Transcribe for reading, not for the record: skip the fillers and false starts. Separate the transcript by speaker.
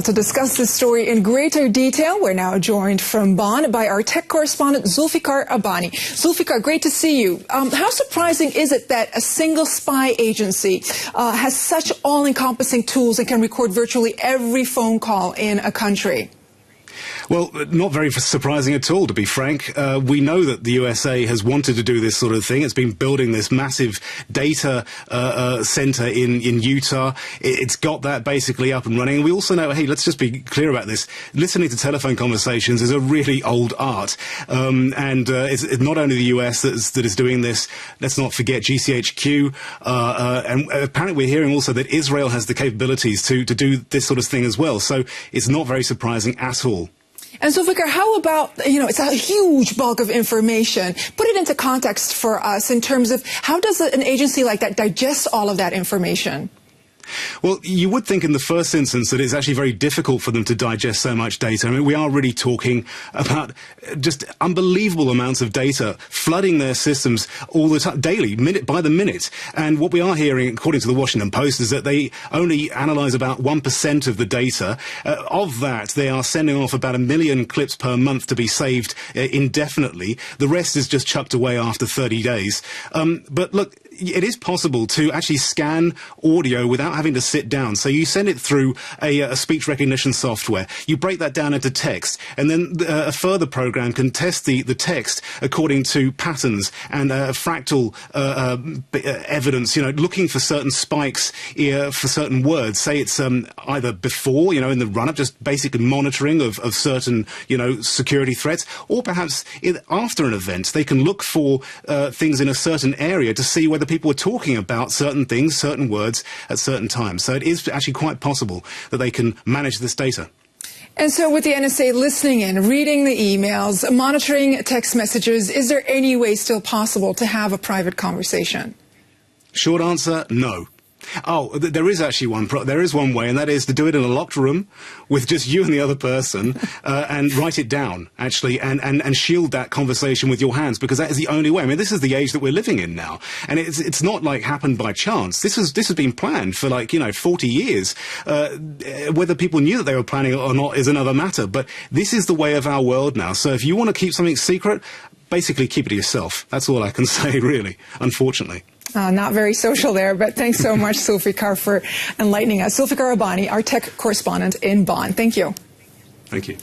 Speaker 1: To discuss this story in greater detail, we're now joined from Bonn by our tech correspondent Zulfikar Abbany. Zulfikar, great to see you. How surprising is it that a single spy agency has such all-encompassing tools and can record virtually every phone call in a country?
Speaker 2: Well, not very surprising at all, to be frank. We know that the USA has wanted to do this sort of thing. It's been building this massive data center in Utah. It's got that basically up and running. And we also know, hey, let's just be clear about this. Listening to telephone conversations is a really old art. It's not only the US that is doing this. Let's not forget GCHQ. And apparently we're hearing also that Israel has the capabilities to do this sort of thing as well. So it's not very surprising at all.
Speaker 1: And Zulfikar, how about, it's a huge bulk of information. Put it into context for us in terms of how does an agency like that digest all of that information?
Speaker 2: Well, you would think in the first instance that it's actually very difficult for them to digest so much data. I mean, we are really talking about just unbelievable amounts of data flooding their systems all the time, daily, minute by the minute. And what we are hearing, according to the Washington Post, is that they only analyze about 1% of the data. Of that, they are sending off about 1 million clips per month to be saved indefinitely. The rest is just chucked away after 30 days. But look, it is possible to actually scan audio without having to sit down. So you send it through a speech recognition software. You break that down into text, and then a further program can test the text according to patterns and fractal evidence, looking for certain spikes for certain words. Say it's either before, in the run-up, just basically monitoring of certain, security threats, or perhaps after an event. They can look for things in a certain area to see whether people were talking about certain things, certain words at certain times. So it is actually quite possible that they can manage this data.
Speaker 1: And so with the NSA listening in, reading the emails, monitoring text messages, is there any way still possible to have a private conversation?
Speaker 2: Short answer, no. Oh, there is actually one way, and that is to do it in a locked room with just you and the other person, and write it down, actually, and shield that conversation with your hands, because that is the only way. I mean, this is the age that we're living in now, and it's not like happened by chance. This has been planned for 40 years. Whether people knew that they were planning it or not is another matter, but this is the way of our world now. So if you want to keep something secret, basically keep it to yourself. That's all I can say, really, unfortunately.
Speaker 1: Not very social there, but thanks so much, Zulfikar, for enlightening us. Zulfikar Abbany, our tech correspondent in Bonn. Thank you.
Speaker 2: Thank you.